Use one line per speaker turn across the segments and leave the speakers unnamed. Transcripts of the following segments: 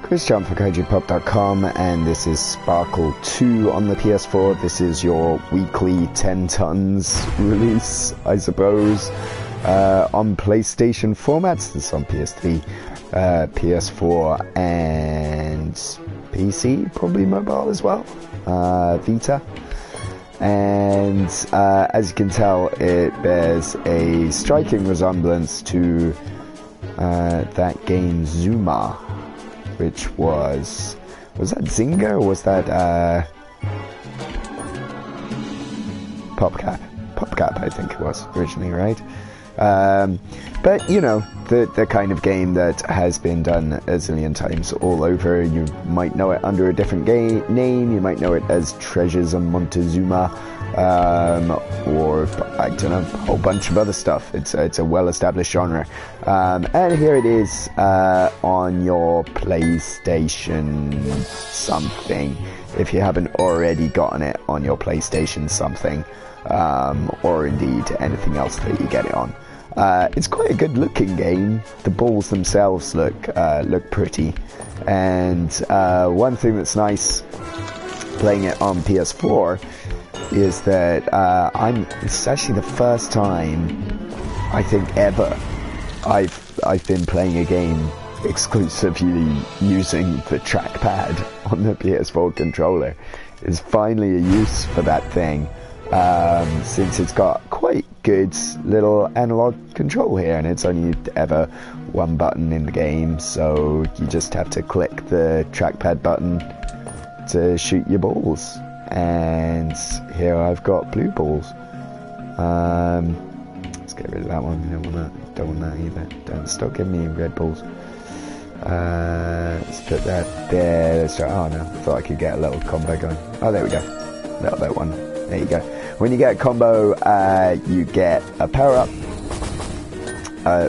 Christian for KaijuPop.com, and this is Sparkle 2 on the PS4. This is your weekly 10 tons release, I suppose, on PlayStation formats. This is on PS3, PS4, and PC, probably mobile as well, Vita. And as you can tell, it bears a striking resemblance to that game Zuma, which was that Zynga or was that PopCap? PopCap, I think it was originally, right? But you know, the kind of game that has been done a zillion times all over. You might know it under a different name. You might know it as Treasures of Montezuma, or I don't know, a whole bunch of other stuff. It's a well-established genre, and here it is on your PlayStation something. If you haven't already gotten it on your PlayStation something, or indeed anything else that you get it on. It's quite a good looking game. The balls themselves look pretty, and one thing that's nice playing it on PS4 is that it's actually the first time I think ever I've been playing a game exclusively using the trackpad on the PS4 controller. There's finally a use for that thing, since it's got quite good little analog control here, and it's only ever one button in the game, so you just have to click the trackpad button to shoot your balls. And here I've got blue balls. Let's get rid of that one. Don't want that either. Don't stop giving me red balls. Let's put that there. Let's try. Oh no, I thought I could get a little combo going. Oh, there we go. That one. There you go. When you get a combo, you get a power-up,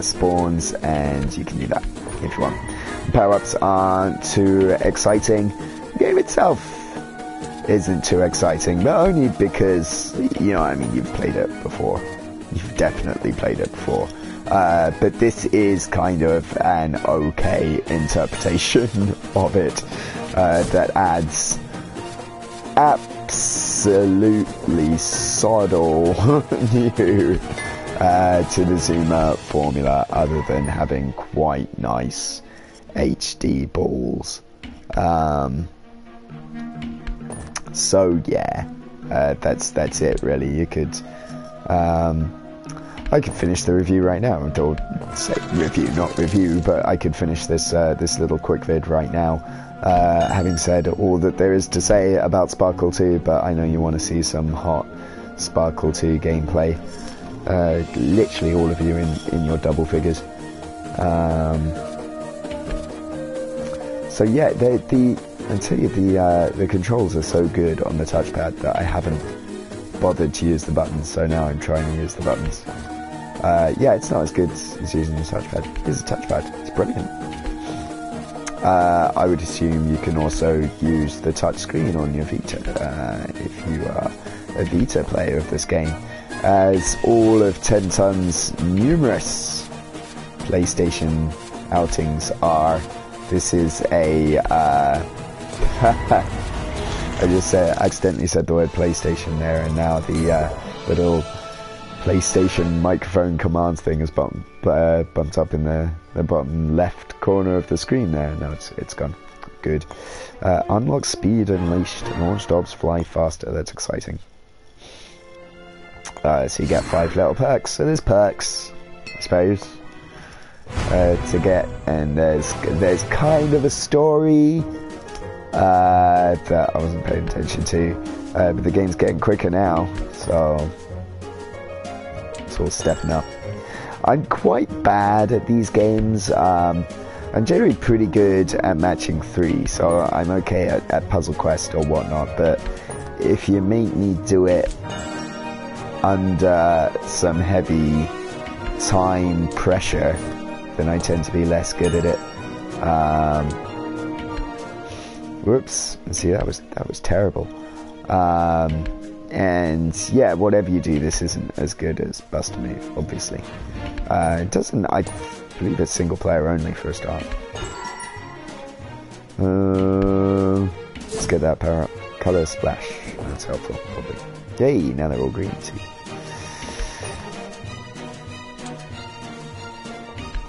spawns, and you can do that if you want. Power-ups aren't too exciting. The game itself isn't too exciting, but only because, you know, I mean, you've played it before. You've definitely played it before. But this is kind of an okay interpretation of it, that adds absolutely sod all new to the Zuma formula, other than having quite nice HD balls. So yeah, that's it really. You could I could finish the review right now. Or say review, not review, but I could finish this little quick vid right now, having said all that there is to say about Sparkle 2, but I know you want to see some hot Sparkle 2 gameplay. Literally all of you in your double figures. So yeah, I tell you, the controls are so good on the touchpad that I haven't bothered to use the buttons, so now I'm trying to use the buttons. Yeah, it's not as good as using the touchpad. It's a touchpad. It's brilliant. I would assume you can also use the touchscreen on your Vita, if you are a Vita player of this game. As all of 10 Ton's numerous PlayStation outings are, this is a... I just accidentally said the word PlayStation there, and now the little PlayStation microphone commands thing is bumped up in the bottom left corner of the screen there. No, it's gone. Good. Unlock speed unleashed. Launch dogs fly faster. That's exciting. So you get 5 little perks. So there's perks, I suppose, to get, and there's kind of a story that I wasn't paying attention to, but the game's getting quicker now, so it's all stepping up. I'm quite bad at these games. I'm generally pretty good at matching 3, so I'm okay at Puzzle Quest or whatnot, but if you make me do it under some heavy time pressure, then I tend to be less good at it. Whoops! See, that was terrible. And yeah, whatever you do, this isn't as good as Bust a Move, obviously. It doesn't. I believe it's single player only for a start. Let's get that power up. Color splash. That's helpful, probably. Yay, now they're all green too.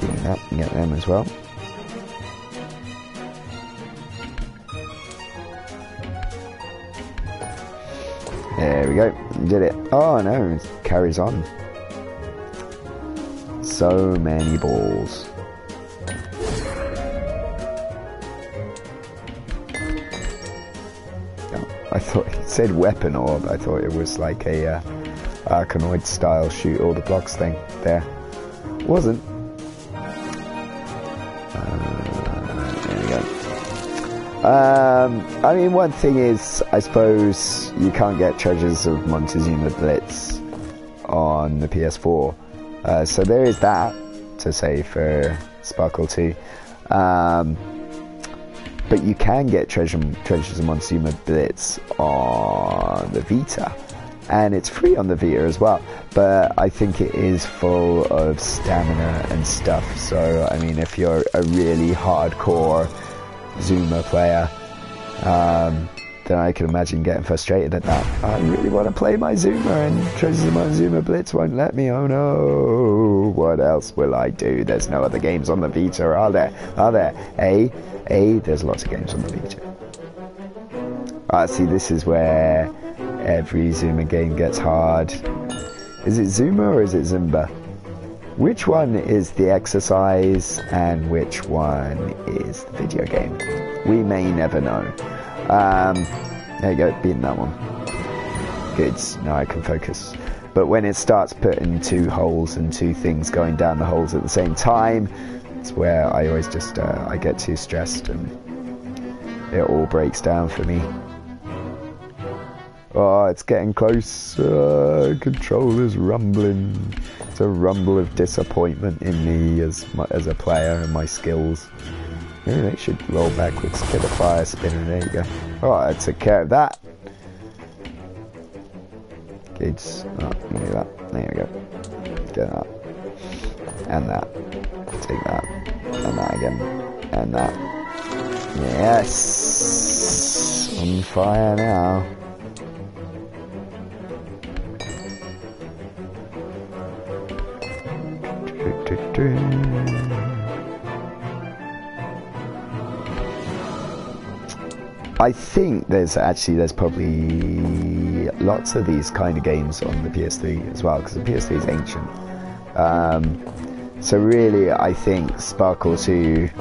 Doing that, and get them as well. There we go, did it. Oh no, it carries on. So many balls. I thought it said weapon orb. I thought it was like a Arkanoid style shoot all the blocks thing. There. Wasn't. There we go. I mean, one thing is, I suppose you can't get treasures of Montezuma Blitz on the PS4. So there is that to say for Sparkle 2. But you can get treasures of Montezuma Blitz on the Vita, and it's free on the Vita as well. But I think it is full of stamina and stuff. So I mean, if you're a really hardcore Zuma player, then I can imagine getting frustrated at that. I really want to play my Zuma, and treasures of Montezuma Blitz won't let me. Oh no! What else will I do? There's no other games on the Vita, are there? Are there? There's lots of games on the Vita. See, this is where every Zuma game gets hard. Is it Zuma or is it Zumba? Which one is the exercise and which one is the video game? We may never know. There you go, beating that one. Good, now I can focus. But when it starts putting two holes and two things going down the holes at the same time, it's where I always just, I get too stressed and it all breaks down for me. Oh, it's getting close. Controller's rumbling. It's a rumble of disappointment in me as a player and my skills. Maybe they should roll backwards, get a fire spinner. There you go. Oh, I took care of that. Good. Oh, give me that. There you go. Get that. And that. Take that. And that again. And that. Yes! On fire now. I think there's probably lots of these kind of games on the PS3 as well, because the PS3 is ancient. So really, I think Sparkle 2 is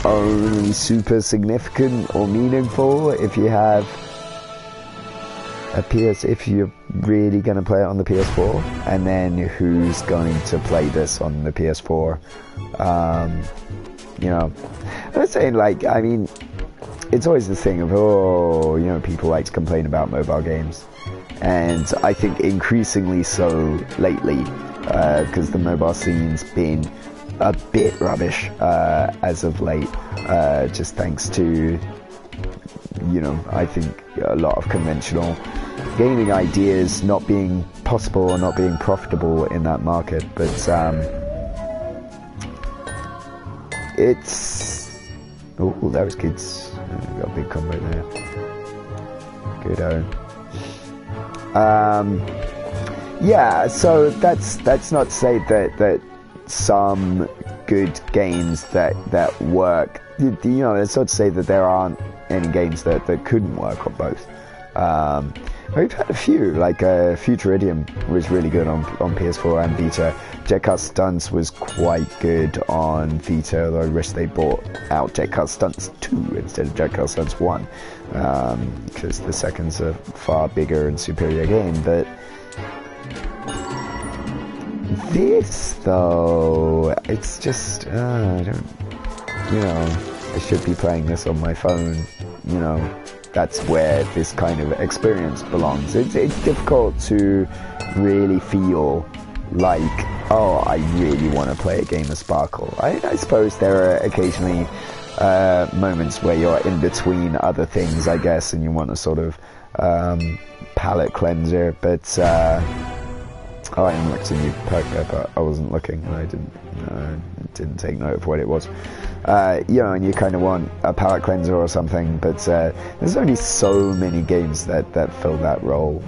only super significant or meaningful if you have a if you're really going to play it on the PS4, and then who's going to play this on the PS4? You know, I'm saying, like, I mean, it's always the thing of, oh, you know, people like to complain about mobile games, and I think increasingly so lately, because the mobile scene's been a bit rubbish as of late, just thanks to, you know, I think a lot of conventional gaming ideas not being possible or not being profitable in that market. But it's... Oh, that was good. Got a big combo there. Good-o. Yeah, so that's not to say that some good games that work, you know, it's not to say that there aren't any games that couldn't work on both. We've had a few, like Futuridium was really good on PS4 and Vita. Jet Car Stunts was quite good on Vita, although I wish they brought out Jet Car Stunts 2 instead of Jet Car Stunts 1, because the second's a far bigger and superior game. But this, though, it's just, I don't, you know, I should be playing this on my phone, you know. That's where this kind of experience belongs. It's difficult to really feel like, oh, I really want to play a game of Sparkle. I suppose there are occasionally moments where you're in between other things, I guess, and you want a sort of palate cleanser, but Oh, I unlocked a new perk there, but I wasn't looking, and I didn't take note of what it was. You know, and you kind of want a palate cleanser or something, but there's only so many games that fill that role.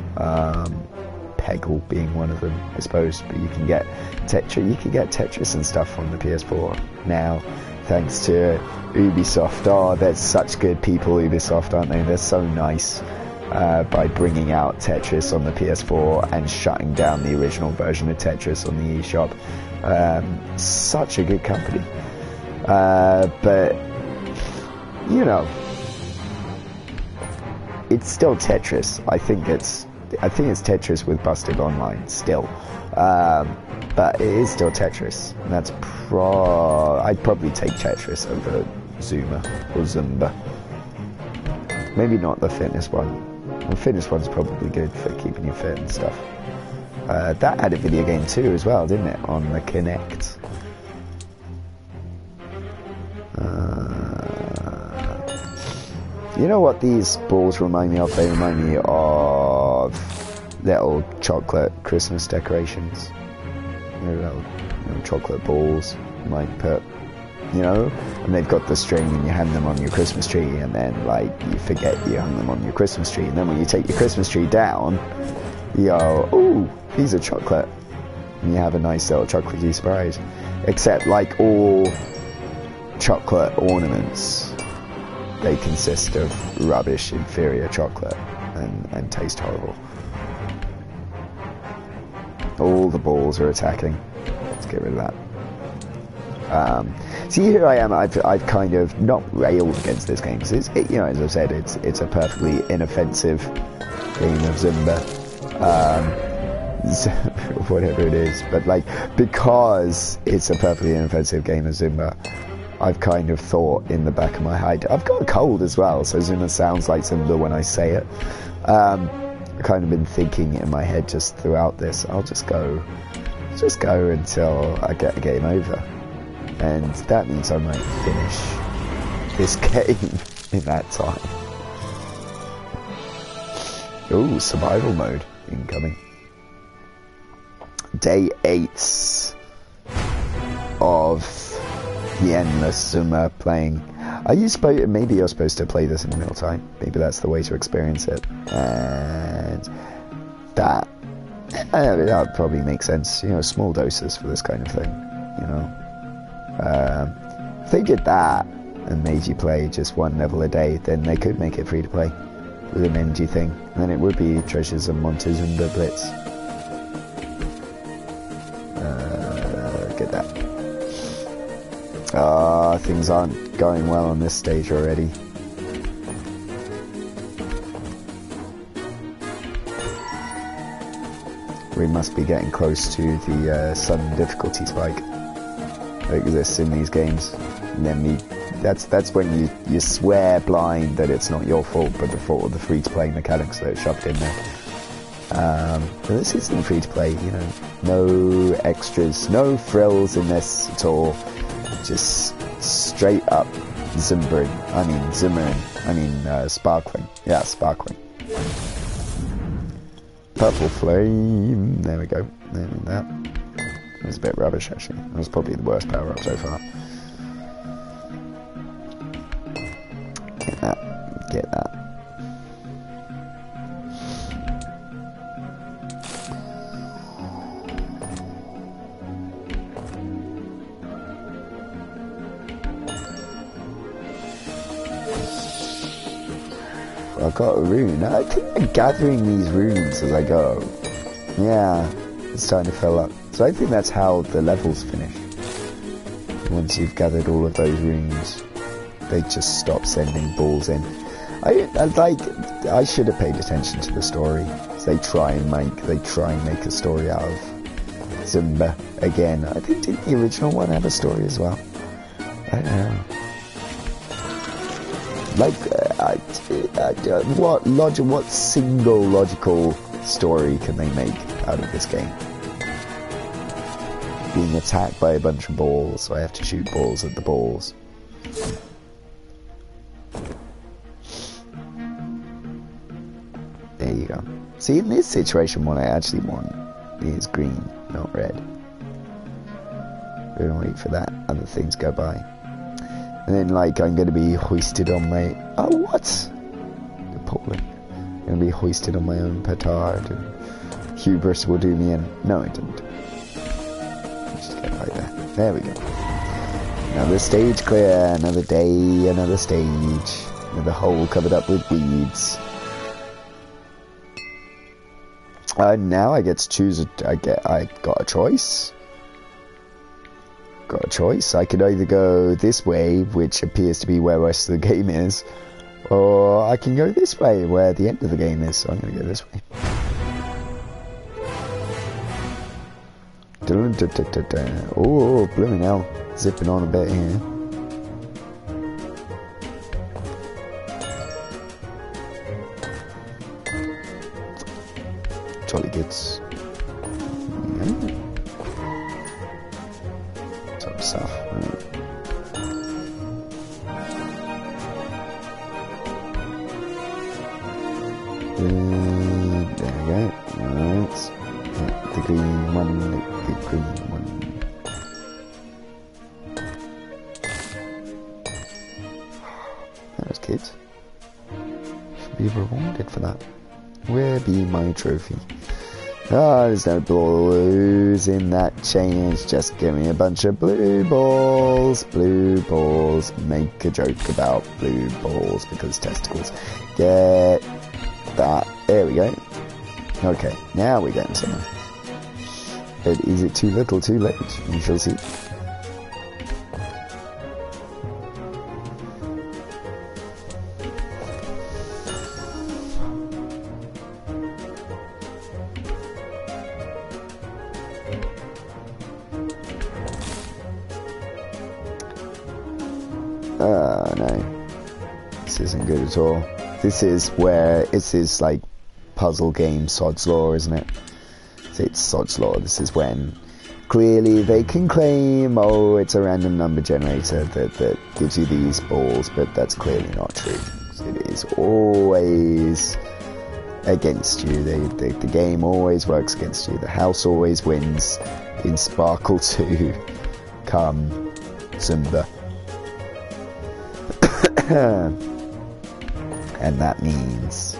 Peggle being one of them, I suppose. But you can get Tetris and stuff on the PS4 now, thanks to Ubisoft. Oh, they're such good people, Ubisoft, aren't they? They're so nice. By bringing out Tetris on the PS4 and shutting down the original version of Tetris on the eShop. Such a good company. But, you know, it's still Tetris. I think it's Tetris with busted online still. But it is still Tetris. And that's I'd probably take Tetris over Zuma or Zumba. Maybe not the fitness one. The fitness one's probably good for keeping you fit and stuff. That had a video game too as well, didn't it? On the Kinect. You know what these balls remind me of? They remind me of little chocolate Christmas decorations. You know, little chocolate balls you might put, you know, and they've got the string and you hang them on your Christmas tree, and then like you forget you hung them on your Christmas tree, and then when you take your Christmas tree down, you go, ooh, these are chocolate, and you have a nice little chocolatey surprise. Except like all chocolate ornaments, they consist of rubbish, inferior chocolate and taste horrible. All the balls are attacking. Let's get rid of that. See, here I am. I've kind of not railed against this game because you know, as I've said, it's a perfectly inoffensive game of Zumba, whatever it is. But like, because it's a perfectly inoffensive game of Zumba, I've kind of thought in the back of my head. I've got a cold as well, so Zumba sounds like Zumba when I say it. I've kind of been thinking in my head just throughout this. I'll just go until I get a game over. And that means I might finish this game in that time. Ooh, survival mode incoming. Day 8 of the endless Zuma playing. Maybe you're supposed to play this in real time. Maybe that's the way to experience it. And that would probably make sense. You know, small doses for this kind of thing. You know. If they did that and made you play just one level a day, then they could make it free to play with an energy thing. And then it would be Treasures of Montezuma Blitz. Get that. Things aren't going well on this stage already. We must be getting close to the sudden difficulty spike that exists in these games. And then that's when you swear blind that it's not your fault, but the fault of the free-to-play mechanics that are shoved in there. But this isn't free-to-play, you know. No extras, no frills in this at all. Just straight up zimmering. Sparkling. Yeah, sparkling. Purple flame. There we go. That. It was a bit rubbish, actually. That was probably the worst power-up so far. Get that. Get that. I've got a rune. I think I'm gathering these runes as I go. Yeah, it's starting to fill up. So I think that's how the levels finish. Once you've gathered all of those runes, they just stop sending balls in. I should have paid attention to the story. They try and make a story out of Zumba again. I think, didn't the original one have a story as well? I don't know. Like, what single logical story can they make out of this game? Being attacked by a bunch of balls, so I have to shoot balls at the balls. There you go. See, in this situation, what I actually want is green, not red. We're gonna wait for that other thing to go by. And then, like, I'm gonna be hoisted on my... Oh, what? Appalling. I'm gonna be hoisted on my own petard, and hubris will do me in. No, it didn't. Just get right there. There we go. Another stage clear, another day, another stage. Another hole covered up with weeds. Now I get to choose I got a choice. Got a choice. I could either go this way, which appears to be where the rest of the game is, or I can go this way, where the end of the game is. So I'm going to go this way. Oh, blooming hell. Zipping on a bit here. Jolly goods. Yeah. Top stuff. Right. There we go. Alright. Yeah, the green one, the green one. That was good. Should be rewarded for that. Where be my trophy? Ah, there's no blues in that change. Just give me a bunch of blue balls. Blue balls. Make a joke about blue balls because testicles. Get that. There we go. Okay, now we're getting somewhere. But is it too little, too late? We shall see. No. This isn't good at all. This is where it's this, like, puzzle game Sod's Law, isn't it? It's Sod's Law. This is when clearly they can claim, oh, it's a random number generator that gives you these balls, but that's clearly not true. It is always against you. The game always works against you. The house always wins in Sparkle 2 come Zumba. And that means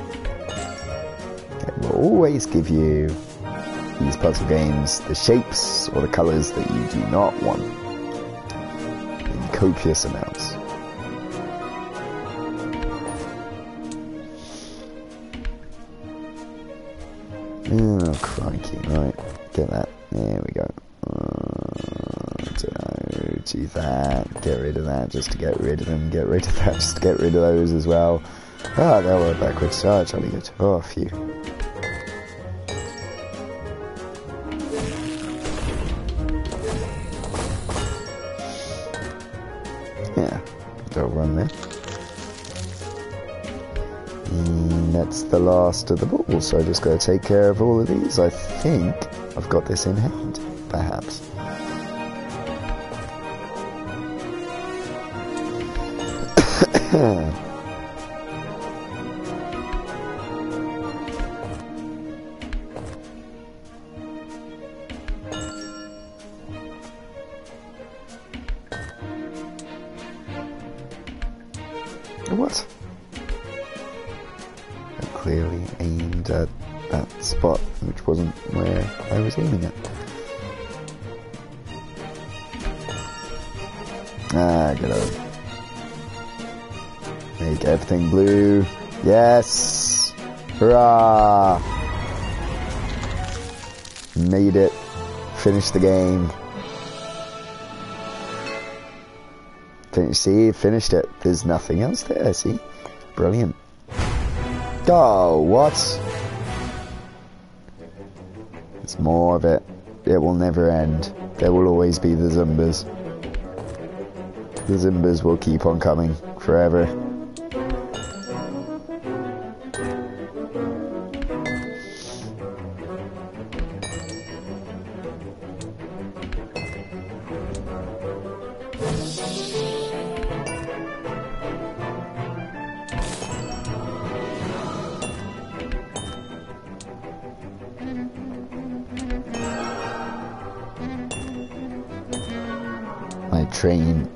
it will always give you these puzzle games the shapes or the colours that you do not want in copious amounts. Oh crikey, right, get that, there we go. Do that, get rid of that just to get rid of them, get rid of that just to get rid of those as well. Ah, they were backwards. Ah, jolly good. Oh, phew. Yeah, don't run there. And that's the last of the balls, so I just gotta take care of all of these. I think I've got this in hand, perhaps. What? I clearly aimed at that spot, which wasn't where I was aiming at. Ah, get over. Make everything blue. Yes! Hurrah! Made it. Finished the game. Finished it. There's nothing else there, see? Brilliant. Oh, what? There's more of it. It will never end. There will always be the Zumbas. The Zumbas will keep on coming forever. chain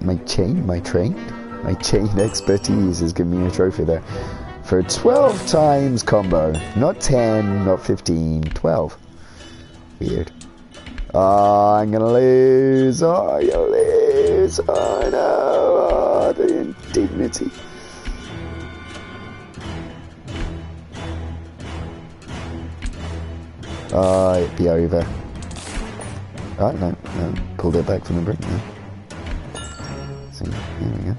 expertise has given me a trophy there. For 12 times combo. Not 10, not 15, 12. Weird. Oh, I'm gonna lose. Oh, I'm gonna lose. Oh, no. Oh, the indignity. Oh, it'd be over. Oh, no. Pulled it back from the brink now. See, here we go.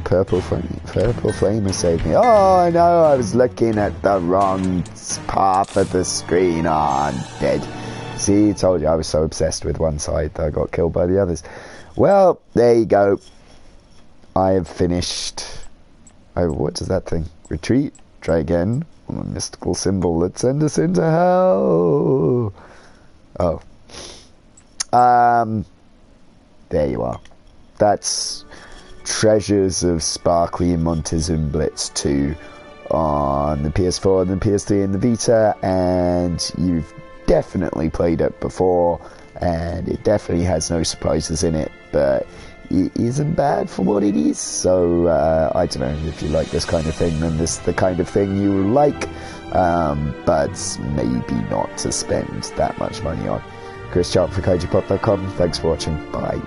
Purple flame has saved me. Oh no, I was looking at the wrong part of the screen. Oh, I'm dead. See, told you I was so obsessed with one side that I got killed by the others. Well, there you go. I have finished. Oh, what does that thing? Retreat? Try again. On a mystical symbol that sends us into hell. Oh. There you are. That's Treasures of Sparkly Montism Blitz 2 on the PS4 and the PS3 and the Vita, and you've definitely played it before, and it definitely has no surprises in it, but it isn't bad for what it is. So I don't know, if you like this kind of thing, then this is the kind of thing you like, but maybe not to spend that much money on. Chris Sharp for KaijuPop.com. Thanks for watching. Bye.